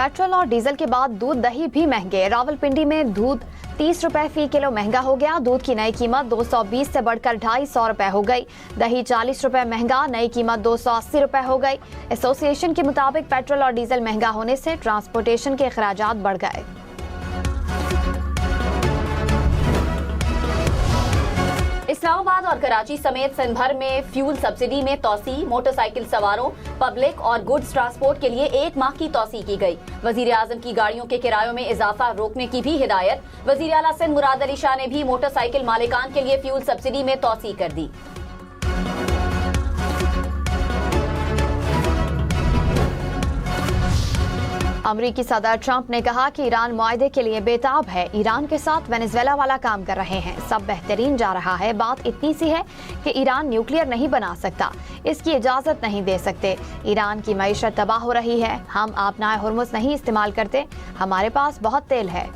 Petrol और diesel के बाद दूध दही भी महंगे। रावलपिंडी में दूध 30 रुपए फी किलो महंगा हो गया। दूध की नई कीमत 220 से बढ़कर 250 रुपए हो गई। दही 40 रुपए महंगा, नई कीमत 280 रुपए हो गई। एसोसिएशन के मुताबिक पेट्रोल और डीजल महंगा होने से ट्रांसपोर्टेशन के अखराजात बढ़ गए। इस्लामाबाद और कराची समेत सिंध भर में फ्यूल सब्सिडी में तोसी, मोटरसाइकिल सवारों, पब्लिक और गुड्स ट्रांसपोर्ट के लिए 1 माह की तोसी की गई। वजीर आजम की गाड़ियों के किरायों में इजाफा रोकने की भी हिदायत। वजीर आला सिंध मुराद अली शाह ने भी मोटरसाइकिल मालिकान के लिए फ्यूल सब्सिडी में तोसी कर दी। अमरीकी सदर ट्रंप ने कहा कि ईरान मुआहदे के लिए बेताब है। ईरान के साथ वेनेजुएला वाला काम कर रहे हैं, सब बेहतरीन जा रहा है। बात इतनी सी है कि ईरान न्यूक्लियर नहीं बना सकता, इसकी इजाजत नहीं दे सकते। ईरान की मईशत तबाह हो रही है। हम आबनाए हुर्मुज़ नहीं इस्तेमाल करते, हमारे पास बहुत तेल है।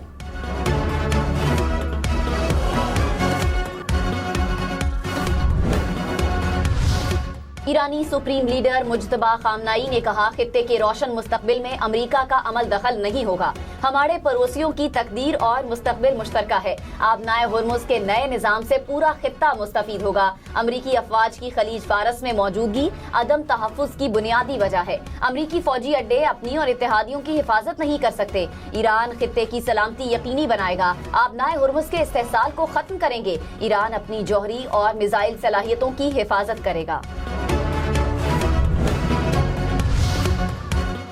ईरानी सुप्रीम लीडर मुज्तबा खामनाई ने कहा, खित्ते के रोशन मुस्तकबिल में अमेरिका का अमल दखल नहीं होगा। हमारे पड़ोसियों की तकदीर और मुस्तकबिल मुश्तरका है। आबनाए हुर्मुज़ के नए निज़ाम से पूरा खित्ता मुस्तफीद होगा। अमरीकी अफवाज की खलीज फारस में मौजूदगी अदम तहफ़्फ़ुज़ की बुनियादी वजह है। अमरीकी फौजी अड्डे अपनी और इत्तेहादियों की हिफाजत नहीं कर सकते। ईरान खित्ते की सलामती यकीनी बनाएगा। आबनाए हुर्मुज़ के इस्तेहसाल को खत्म करेंगे। ईरान अपनी जौहरी और मिसाइल सलाहियतों की हिफाजत करेगा।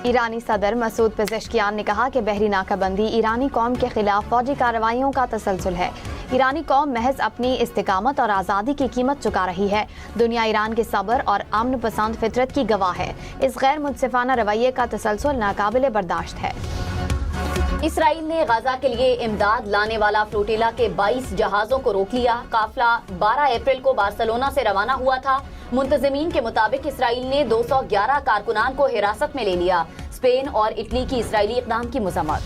ईरानी सदर मसूद पेज़ेश्कियान ने कहा कि बहरी नाकाबंदी ईरानी कौम के खिलाफ फौजी कार्रवाइयों का तसलसल है। ईरानी कौम महज अपनी इस्तिकामत और आज़ादी की कीमत चुका रही है। दुनिया ईरान के सब्र और अमन पसंद फितरत की गवाह है। इस गैर मुनसिफाना रवैये का तसलसल नाकाबिले बर्दाश्त है। इसराइल ने गाजा के लिए इमदाद लाने वाला फ्लोटिला के 22 जहाजों को रोक लिया। काफिला 12 अप्रैल को बार्सिलोना से रवाना हुआ था। मुंतज़मीन के मुताबिक इसराइल ने 211 कारकुनान को हिरासत में ले लिया। स्पेन और इटली की इसराइली इक़दाम की मज़म्मत।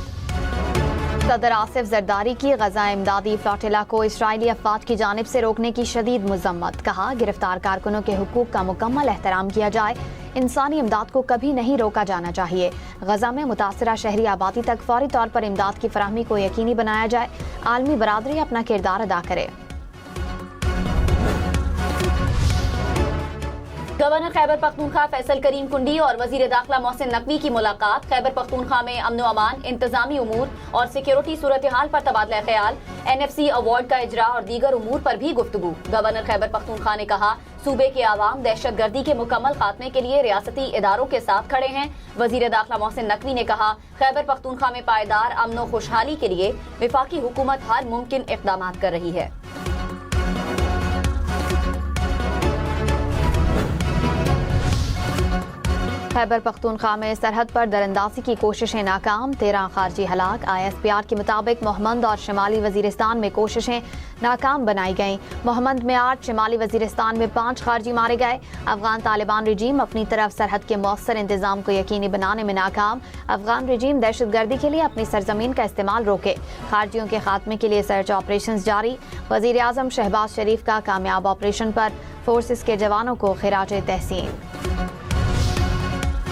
सदर आसिफ जरदारी की गजा इमदादी फ्लोटिला को इसराइली अफवाज की जानिब से रोकने की शदीद मज़म्मत। कहा, गिरफ्तार कारकुनों के हुकूक का मुकम्मल एहतराम किया जाए। इंसानी इमदाद को कभी नहीं रोका जाना चाहिए। गजा में मुतासरा शहरी आबादी तक फौरी तौर पर इमदाद की फराहमी को यकीनी बनाया जाए। आलमी बरादरी अपना किरदार अदा करे। गवर्नर खैबर पख्तूनख्वा फैसल करीम कुंडी और वजीर दाखिला मोहसिन नकवी की मुलाकात। खैबर पख्तूनख्वा में अमन अमान, इंतजामी उमूर और सिक्योरिटी सूरत हाल पर तबादला ख्याल। NFC अवार्ड का इजरा और दीगर उमूर पर भी गुफ्तगू। गवर्नर खैबर पख्तूनख्वा ने कहा, सूबे के आवाम दहशत गर्दी के मुकम्मल खात्मे के लिए रियासती इदारों के साथ खड़े हैं। वजीर दाखिला मोहसिन नकवी ने कहा, खैबर पख्तूनख्वा में पायदार अमन व खुशहाली के लिए वफाकी हुकूमत हर मुमकिन इक़दाम कर रही है। खैबर पख्तूनख्वा में सरहद पर दरअंदाजी की कोशिशें नाकाम, 13 खारजी हलाक। ISPR के मुताबिक मोहम्मद और शिमाली वजीरिस्तान में कोशिशें नाकाम बनाई गईं। मोहम्मद में 8, शिमाली वजीरिस्तान में 5 खारजी मारे गए। अफगान तालिबान रजीम अपनी तरफ सरहद के मौसर इंतजाम को यकीनी बनाने में नाकाम। अफगान रजीम दहशत गर्दी के लिए अपनी सरजमीन का इस्तेमाल रोके। खारजियों के खात्मे के लिए सर्च ऑपरेशन जारी। वजीर आजम शहबाज शरीफ का कामयाब ऑपरेशन पर फोर्सेस के जवानों को खिराज तहसीन।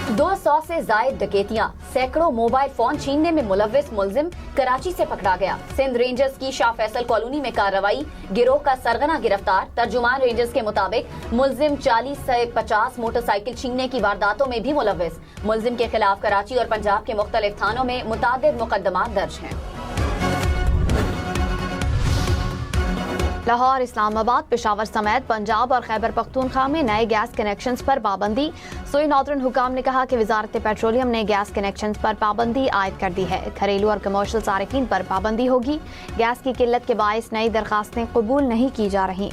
200 से जायद डकैतियां, सैकड़ों मोबाइल फोन छीनने में मुलव्विस मुलजिम कराची से पकड़ा गया। सिंध रेंजर्स की शाह फैसल कॉलोनी में कार्रवाई। गिरोह का सरगना गिरफ्तार। तर्जुमान रेंजर्स के मुताबिक मुलजिम 40 से 50 मोटरसाइकिल छीनने की वारदातों में भी मुलव्विस। मुलजिम के खिलाफ कराची और पंजाब के मुख्तलिफ थानों में मुतादिद मुकदमात दर्ज हैं। लाहौर, इस्लामाबाद, पेशावर समेत पंजाब और खैबर पख्तूनख्वा में नए गैस कनेक्शंस पर पाबंदी। सोई नॉर्दर्न हुकाम ने कहा कि वजारत पेट्रोलियम ने गैस कनेक्शंस पर पाबंदी आयद कर दी है। घरेलू और कमर्शियल सारिफिन पर पाबंदी होगी। गैस की किल्लत के बायस नई दरखास्तें कबूल नहीं की जा रही।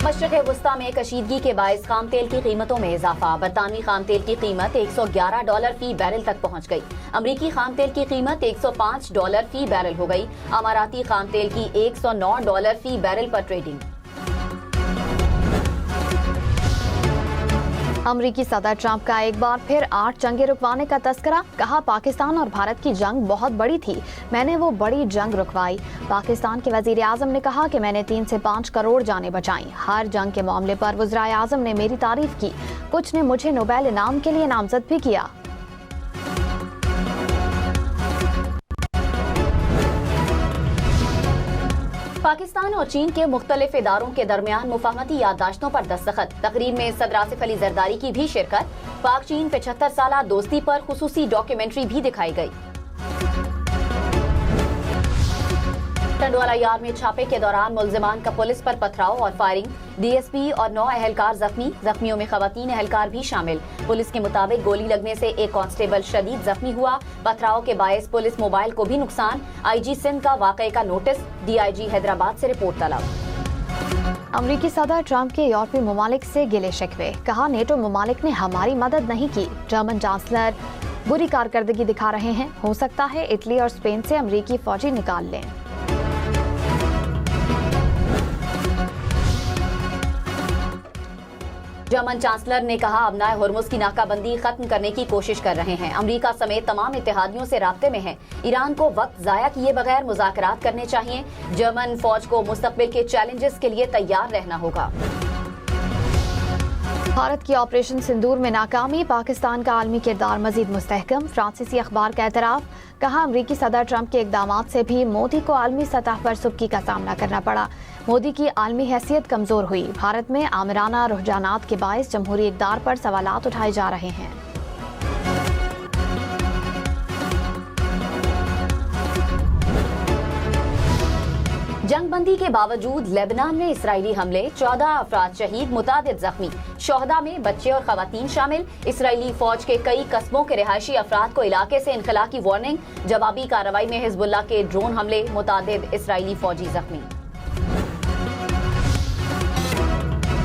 मशरक़ वस्ता में कशीदगी के बायस खाम तेल की कीमतों में इजाफा। बरतानवी खाम तेल की कीमत $111 फी बैरल तक पहुँच गई। अमरीकी खाम तेल की कीमत $105 फी बैरल हो गई। अमाराती खाम तेल की $109 फी बैरल पर ट्रेडिंग। अमरीकी सदर ट्रंप का एक बार फिर 8 जंगें रुकवाने का तस्करा। कहा पाकिस्तान और भारत की जंग बहुत बड़ी थी, मैंने वो बड़ी जंग रुकवाई। पाकिस्तान के वजीर आजम ने कहा कि मैंने 3 से 5 करोड़ जानें बचाई। हर जंग के मामले पर वज़ीर आजम ने मेरी तारीफ की। कुछ ने मुझे नोबेल इनाम के लिए नामजद भी किया। पाकिस्तान और चीन के मुख्तलिफ इदारों के दरमियान मुफाहमती याददाश्तों पर दस्तखत। तकरीब में सदर आसिफ अली जरदारी की भी शिरकत। पाक चीन 75 साला दोस्ती पर खुसूसी डॉक्यूमेंट्री भी दिखाई गई। टंडवाला यार्ड में छापे के दौरान मुल्जिमान का पुलिस पर पथराव और फायरिंग। डीएसपी और 9 अहलकार जख्मी। जख्मियों में खवातीन अहलकार भी शामिल। पुलिस के मुताबिक गोली लगने से एक कांस्टेबल शदीद जख्मी हुआ। पथराव के बायस पुलिस मोबाइल को भी नुकसान। आईजी सिंध का वाकये का नोटिस। डीआईजी हैदराबाद से रिपोर्ट तलब। अमरीकी सदर ट्रंप के यूरोपीय ममालिक से गिले शिकवे। कहा नेटो ममालिक ने हमारी मदद नहीं की। जर्मन चांसलर बुरी कारकर्दगी दिखा रहे हैं। हो सकता है इटली और स्पेन से अमरीकी फौजी निकाल लें। जर्मन चांसलर ने कहा अबनाए हुर्मुज़ की नाकाबंदी खत्म करने की कोशिश कर रहे हैं। अमेरिका समेत तमाम इत्तेहादियों से राब्ते में हैं। ईरान को वक्त जाया किए बगैर मुज़ाकरात करने चाहिए। जर्मन फौज को मुस्तकबिल के चैलेंजेस के लिए तैयार रहना होगा। भारत की ऑपरेशन सिंदूर में नाकामी। पाकिस्तान का आलमी किरदार मजीद मुस्तहकम। फ्रांसीसी अखबार का एतराफ। कहा अमरीकी सदर ट्रंप के इकदामात से भी मोदी को आलमी सतह पर सुबकी का सामना करना पड़ा। मोदी की आलमी हैसियत कमजोर हुई। भारत में आमिराना रुझानात के बायस जमहूरी इक़दार पर सवालात उठाए जा रहे हैं। जंगबंदी के बावजूद लेबनान में इसराइली हमले। 14 अफराद शहीद, मुतादिद जख्मी। शोहदा में बच्चे और खवातीन शामिल। इसराइली फौज के कई कस्बों के रिहायशी अफराद को इलाके से इनखला की वार्निंग। जवाबी कार्रवाई में हिजबुल्लाह के ड्रोन हमले। मुतादिद इसराइली फौजी जख्मी।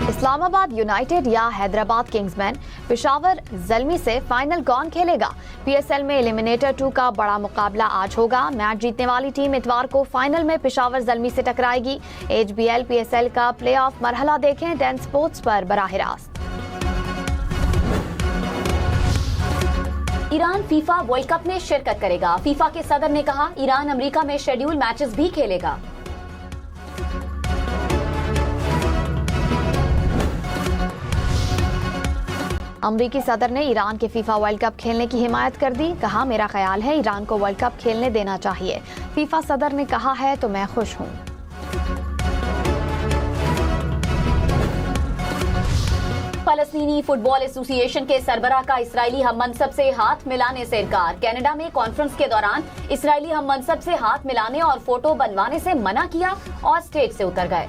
इस्लामाबाद यूनाइटेड या हैदराबाद किंग्समैन पेशावर ज़ल्मी से फाइनल कौन खेलेगा? पीएसएल में एलिमिनेटर 2 का बड़ा मुकाबला आज होगा। मैच जीतने वाली टीम इतवार को फाइनल में पेशावर ज़ल्मी से टकराएगी। एचबीएल पीएसएल का प्लेऑफ मरहला देखें 10 स्पोर्ट्स पर बराह रास्त। ईरान फीफा वर्ल्ड कप में शिरकत करेगा। फीफा के सदर ने कहा ईरान अमेरिका में शेड्यूल मैचेस भी खेलेगा। अमरीकी सदर ने ईरान के फीफा वर्ल्ड कप खेलने की हिमायत कर दी। कहा मेरा ख्याल है ईरान को वर्ल्ड कप खेलने देना चाहिए। फीफा सदर ने कहा है तो मैं खुश हूँ। फलस्तीनी फुटबॉल एसोसिएशन के सरबराह का इसराइली हम मनसब से हाथ मिलाने से इनकार। कनाडा में कॉन्फ्रेंस के दौरान इसराइली हम मनसब से हाथ मिलाने और फोटो बनवाने से मना किया और स्टेज से उतर गए।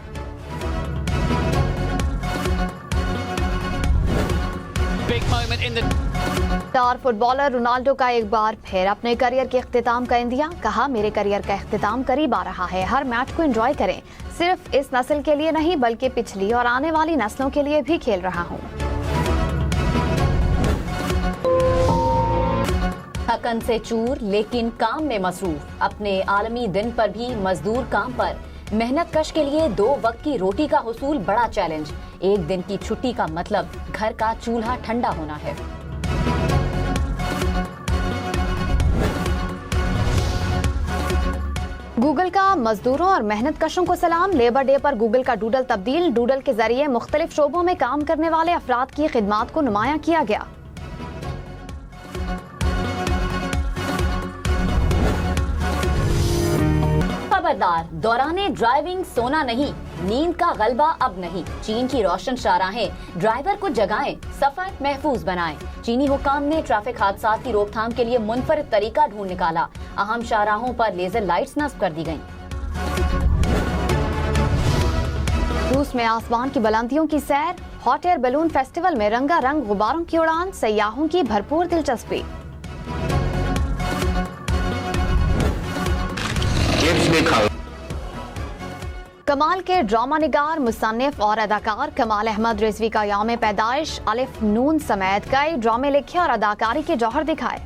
स्टार फुटबॉलर रोनाल्डो का एक बार फिर अपने करियर के इख्तिताम का इंदिया। कहा मेरे करियर का इख्तिताम करीब आ रहा है। हर मैच को एंजॉय करें। सिर्फ इस नस्ल के लिए नहीं बल्कि पिछली और आने वाली नस्लों के लिए भी खेल रहा हूँ। थकन से चूर लेकिन काम में मसरूफ। अपने आलमी दिन पर भी मजदूर काम पर। मेहनत कश के लिए 2 वक्त की रोटी का हुसूल बड़ा चैलेंज। एक दिन की छुट्टी का मतलब घर का चूल्हा ठंडा होना है। गूगल का मजदूरों और मेहनत कशों को सलाम। लेबर डे पर गूगल का डूडल तब्दील। डूडल के जरिए मुख्तलिफ शोबों में काम करने वाले अफराद की खिदमात को नुमाया किया गया। खबरदार, दौराने ड्राइविंग सोना नहीं, नींद का गलबा अब नहीं। चीन की रोशन शाहराहें, ड्राइवर को जगाएं, सफर महफूज बनाएं। चीनी हुकाम ने ट्रैफिक हादसा की रोकथाम के लिए मुनफरिद तरीका ढूंढ निकाला। अहम शाहराहों पर लेजर लाइट्स नस्ब कर दी गईं। रूस में आसमान की बुलंदियों की सैर। हॉट एयर बैलून फेस्टिवल में रंगारंग गुब्बारों की उड़ान। सयाहों की भरपूर दिलचस्पी। कमाल के ड्रामा निगार, मुसन्निफ और अदाकार कमाल अहमद रिजवी का यौम पैदाइश। अलिफ नून समेत कई ड्रामे लिखे और अदाकारी के जौहर दिखाए।